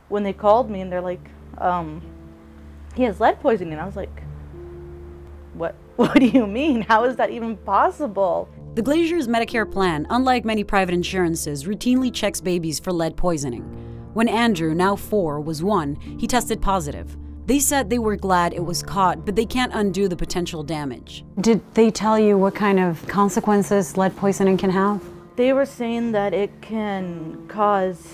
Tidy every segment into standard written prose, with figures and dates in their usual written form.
when they called me and they're like, he has lead poisoning. And I was like, what do you mean? How is that even possible? The Glazier's Medicare plan, unlike many private insurances, routinely checks babies for lead poisoning. When Andrew, now 4, was 1, he tested positive. They said they were glad it was caught, but they can't undo the potential damage. Did they tell you what kind of consequences lead poisoning can have? They were saying that it can cause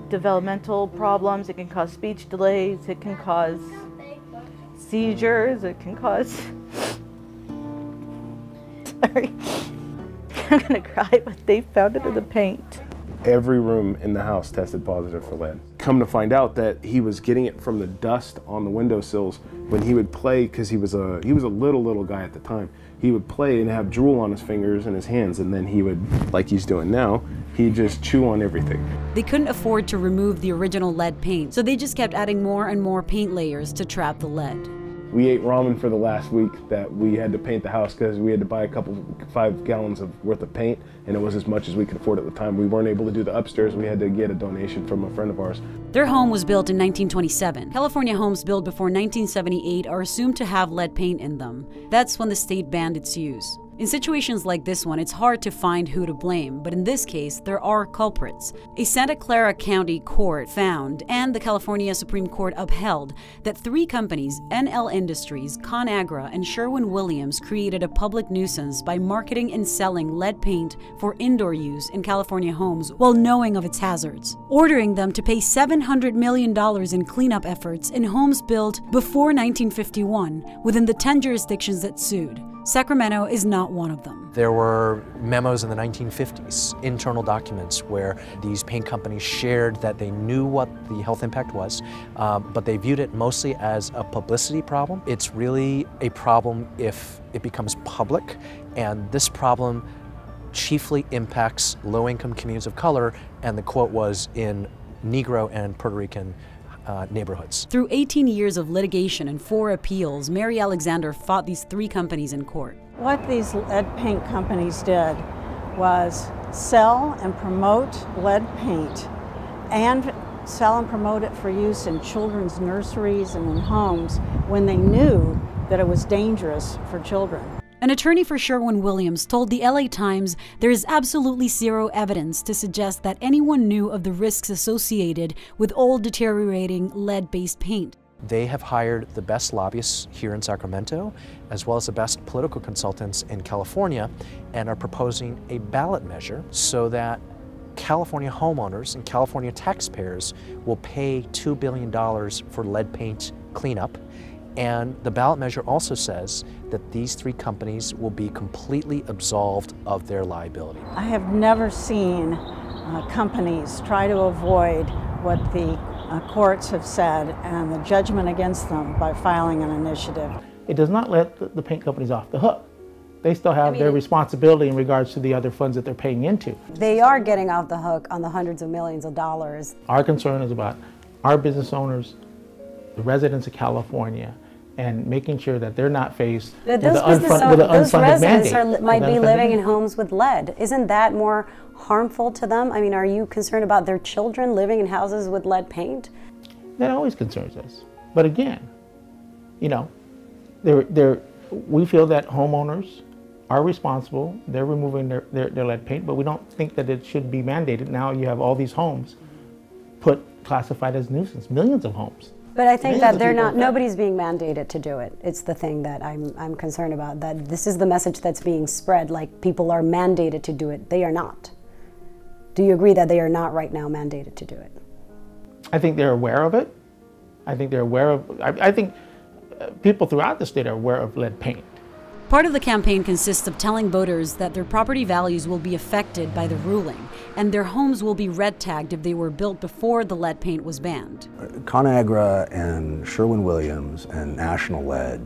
developmental problems, it can cause speech delays, it can cause seizures, it can cause... Sorry. I'm gonna cry, but they found it in the paint. Every room in the house tested positive for lead. Come to find out that he was getting it from the dust on the windowsills when he would play, because he was a little guy at the time. He would play and have drool on his fingers and his hands, and then he would, like he's doing now, he'd just chew on everything. They couldn't afford to remove the original lead paint, so they just kept adding more and more paint layers to trap the lead. We ate ramen for the last week that we had to paint the house because we had to buy 5 gallons worth of paint, and it was as much as we could afford at the time. We weren't able to do the upstairs. We had to get a donation from a friend of ours. Their home was built in 1927. California homes built before 1978 are assumed to have lead paint in them. That's when the state banned its use. In situations like this one, it's hard to find who to blame, but in this case, there are culprits. A Santa Clara County court found, and the California Supreme Court upheld, that 3 companies, NL Industries, ConAgra, and Sherwin-Williams, created a public nuisance by marketing and selling lead paint for indoor use in California homes while knowing of its hazards, ordering them to pay $700 million in cleanup efforts in homes built before 1951 within the 10 jurisdictions that sued. Sacramento is not one of them. There were memos in the 1950s, internal documents, where these paint companies shared that they knew what the health impact was, but they viewed it mostly as a publicity problem. It's really a problem if it becomes public, and this problem chiefly impacts low-income communities of color, and the quote was in Negro and Puerto Rican neighborhoods. Through 18 years of litigation and 4 appeals, Mary Alexander fought these 3 companies in court. What these lead paint companies did was sell and promote lead paint and sell and promote it for use in children's nurseries and in homes when they knew that it was dangerous for children. An attorney for Sherwin-Williams told the LA Times there is absolutely zero evidence to suggest that anyone knew of the risks associated with old deteriorating lead-based paint. They have hired the best lobbyists here in Sacramento, as well as the best political consultants in California, and are proposing a ballot measure so that California homeowners and California taxpayers will pay $2 billion for lead paint cleanup. And the ballot measure also says that these 3 companies will be completely absolved of their liability. I have never seen companies try to avoid what the courts have said and the judgment against them by filing an initiative. It does not let the paint companies off the hook. They still have their responsibility in regards to the other funds that they're paying into. They are getting off the hook on the hundreds of millions of dollars. Our concern is about our business owners, the residents of California, and making sure that they're not faced with an unfunded mandate. Might be living in homes with lead. Isn't that more harmful to them? I mean, are you concerned about their children living in houses with lead paint? That always concerns us. But again, you know, we feel that homeowners are responsible. They're removing their lead paint, but we don't think that it should be mandated. Now you have all these homes classified as nuisance, millions of homes. But I think that nobody's being mandated to do it. It's the thing that I'm concerned about, that this is the message that's being spread, like people are mandated to do it. They are not. Do you agree that they are not right now mandated to do it? I think they're aware of it. I think they're aware of, I think people throughout the state are aware of lead paint. Part of the campaign consists of telling voters that their property values will be affected by the ruling, and their homes will be red tagged if they were built before the lead paint was banned. ConAgra and Sherwin-Williams and National Lead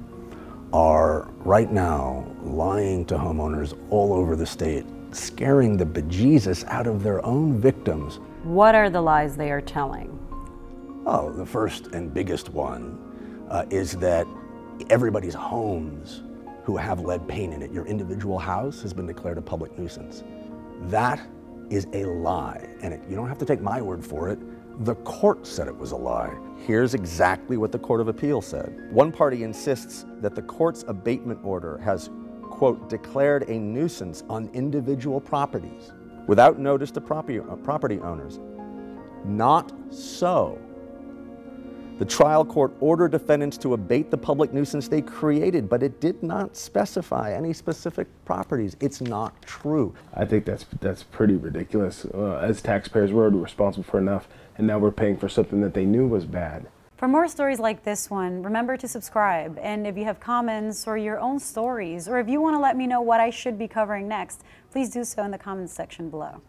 are right now lying to homeowners all over the state, scaring the bejesus out of their own victims. What are the lies they are telling? Oh, the first and biggest one is that everybody's homes who have lead paint in it, your individual house, has been declared a public nuisance. That is a lie, and you don't have to take my word for it. The court said it was a lie. Here's exactly what the Court of Appeal said. One party insists that the court's abatement order has, quote, declared a nuisance on individual properties without notice to property owners. Not so. The trial court ordered defendants to abate the public nuisance they created, but it did not specify any specific properties. It's not true. I think that's pretty ridiculous. As taxpayers, we're already responsible for enough, and now we're paying for something that they knew was bad. For more stories like this one, remember to subscribe. And if you have comments or your own stories, or if you want to let me know what I should be covering next, please do so in the comments section below.